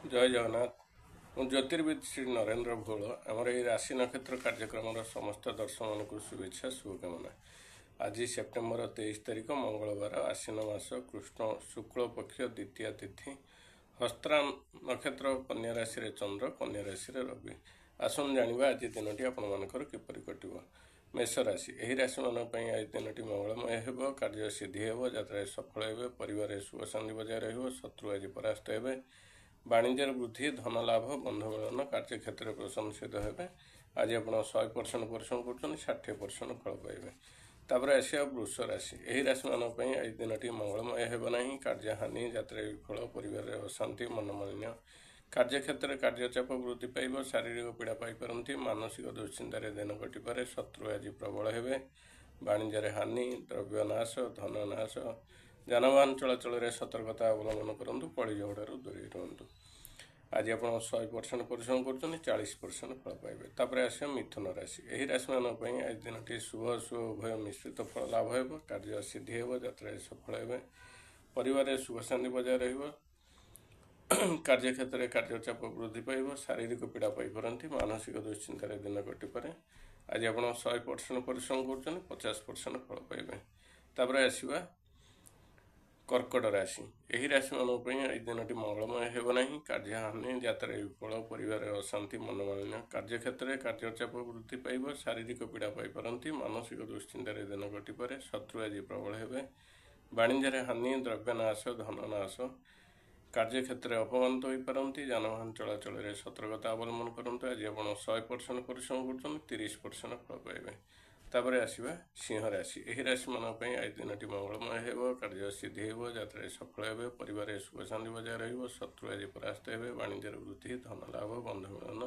जय जगन्नाथ मु ज्योतिर्विद श्री नरेंद्र भोल आमर ये राशि नक्षत्र कार्यक्रम समस्त दर्शक मान शुभेच्छा शुभकामना। आज सेप्टेम्बर 23 तारिख मंगलवार आश्विन मास कृष्ण शुक्ल पक्ष द्वितीय तिथि हस्ता नक्षत्र कन्या राशि रे चंद्र कन्या राशि रे रवि। आसन जानिबा आज दिनटी आपनकर किपरि कटिबो। मेष राशि यही राशि मान आज दिनटी मंगलमय हेबो, कार्य सिद्धि हेबो, यात्रा सफल हेबे, परिवार सुख शांति बजाय रहिबो, शत्रु आज परास्त हेबे, वाणिज्य वृद्धि, धन लाभ, बंधु मिलन, कार्य क्षेत्र प्रशंसित हेबे। आज आप 100% परिश्रम कर 60% फल पाइबे। तापर आसिया वृष राशि यही राशि मान आज दिनटी मंगलमय हेबो नहीं, कार्य हानि, यात्रा विफल, परिवार अशांति, मनमालिन्य, कार्य क्षेत्र कार्यचाप वृद्धि पाइब, शारीरिक पीड़ा पाइपारती, मानसिक दुश्चिंतार दिन कटिपे, शत्रु आज प्रबल हेबे, वाणिज्य हानि, द्रव्य नाश, धन नाश, जानवाहन चलाचल सतर्कता अवलम्बन करूँ, कली झगड़ू दूरी रुहतु। आज आप 100% परिश्रम कर 40% फल पाइबे। तापर आस मिथुन राशि यही राशि मान आज दिनटी शुभ शुभ उभय मिश्रित फल लाभ हो, कार्य सिद्धि हो, यात्रा सफल हे, परिवार सुख शांति बजाय कार्य क्षेत्र कार्यचाप वृद्धि पाइब, शारीरिक पीड़ा पाइपारती, मानसिक दुश्चिंतार दिन कटिपे। आज आप 100% परिश्रम कर 50% फल पाइबे। तापर आसवा कर्कट राशि यही राशि मान आज दिनटी मंगलमय हेब नहीं, कार्य हानि, यात्रा विफल, परिवार अशांति, मनमालिन्य, कार्य क्षेत्र कार्यचाप वृद्धि पाइब, शारीरिक पीड़ा पाइपारती, मानसिक दुश्चिंतार दिन कटिपे, शत्रु आज प्रबल हेबे, वाणिज्य हानि, द्रव्य नाश, धन नाश, कार्य क्षेत्र अपमानित हो पारती, जानवाहन चलाचल सतर्कता अवलम्बन करते। आज आप 100% परिश्रम कर 30% फल पाइबे। तापर आसवा सिंह राशि यही राशि मान आज दिनटी मंगलमय हेबो, कार्य सिद्धि हो, यात्रा सफल हे, परिवार सुख शांति बजाय रहिबो, शत्रु आज परास्त हे, वाणिज्य वृद्धि, धन लाभ, बंधु मिलन,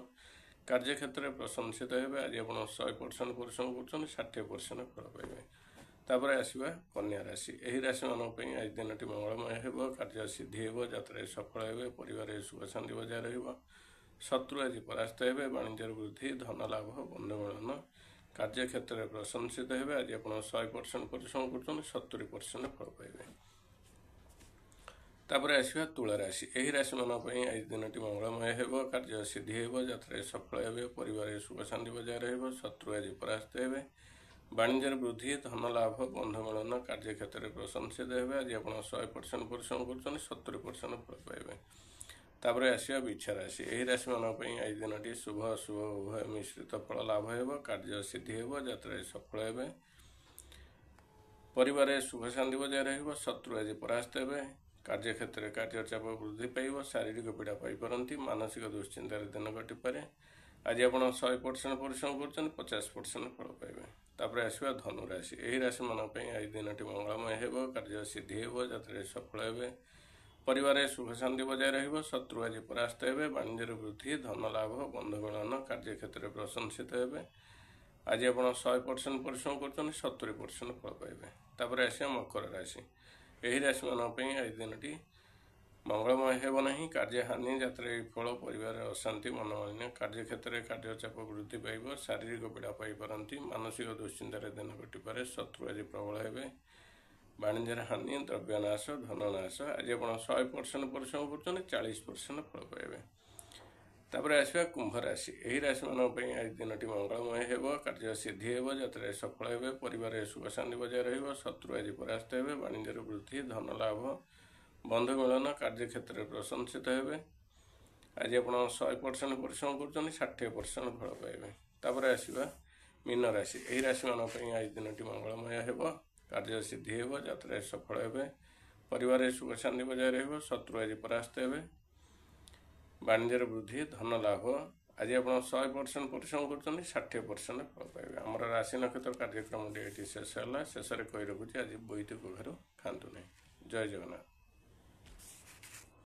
कार्य क्षेत्र प्रशंसित हे। आज आप 100% परिश्रम कर 60% फल पाइबे। तापर आसवा कन्या राशि यही राशि मान आज दिनटी मंगलमय हेबो, कार्य सिद्धि हो, यात्रा सफल हे, परिवार सुख शांति बजाय रहिबो, शत्रु आज परास्त हे, वाणिज्य वृद्धि, धन लाभ, बंधु मिलन, कार्य क्षेत्र प्रशंसित हे। आज आप 100% परिश्रम कर 70% फल पाइबे। तापर आसवा तुला राशि यही राशि मान आज दिनटी मंगलमय हेबो, कार्य सिद्धि हो, यात्रा सफल हे, परिवार सुख शांति बजाय रहिबो, शत्रु आज परास्त हे, वाणिज्य वृद्धि, धन लाभ, बंधु मिलन, कार्य क्षेत्र प्रशंसित हे। आज आप 100% परिश्रम कर 70% फल पाइबे। तापर आसवा बिच्छा राशि यही राशि मान आज दिनटी शुभ शुभ उभय मिश्रित फल लाभ हो, कार्य सिद्धि हो, यात्रा सफल हे, परिवार सुख शांति बजाय रहिबो, शत्रु आज परास्त हे, कार्य क्षेत्र कार्यचाप वृद्धि पाइब, शारीरिक पीड़ा पाइपारती, मानसिक दुश्चिंतार दिन कटिपे। आज आप 100% परिश्रम कर 50% फल पाइबे। तापर आसवा धनु राशि यही राशि मान आज दिनटी मंगलमय हेबो, कार्य सिद्धि हो, यात्रा सफल हे, परिवार सुख शांति बजाय रहिबो, शत्रु आज परास्त हे, वाणिज्य वृद्धि, धन लाभ, बंधु मिलन, कार्य क्षेत्र प्रशंसित हे। आज आप 100% परिश्रम कर 70% फल पाइबे। तापर आसवा मकर राशि यही राशि मान आज दिनटी मंगलमय हेब नहीं, कार्य हानि, यात्रा विफल, परिवार अशांति, मनमालिन्य, कार्य क्षेत्र कार्यचाप वृद्धि पाइब, शारीरिक पीड़ा पाइपारती, मानसिक दुश्चिंतार दिन कटिपे, शत्रु आज प्रबल हेबे, वाणिज्य हानि, द्रव्य नाश, धन नाश। आज आप 100% परिश्रम कर 40% फल पाइबे। तापर आसवा कुंभ राशि यही राशि मान आज दिनटी मंगलमय हेबो, कार्य सिद्धि हो, यात्रा सफल हे, परिवार सुख शांति बजाय रहिबो, शत्रु आज परास्त हे, वाणिज्य वृद्धि, धन लाभ, बंधु मिलन, कार्य क्षेत्र प्रशंसित हे। आज आप 100% परिश्रम कर 60% फल पाइबे। तापर आसवा मीन राशि यही राशि मान आज दिनटी मंगलमय हेबो, कार्य सिद्धि हो, यात्रा सफल हे, परिवार सुख शांति बजाय रहिबो, शत्रु आज परास्त हे, वाणिज्य वृद्धि, धन लाभ। आज आप 100% परिश्रम कर 60% फल पाइबे। आमर राशि नक्षत्र कार्यक्रम ये शेष है। शेष कही रखुच्छी आज बोईती कखारू खातु नहीं। जय जगन्नाथ।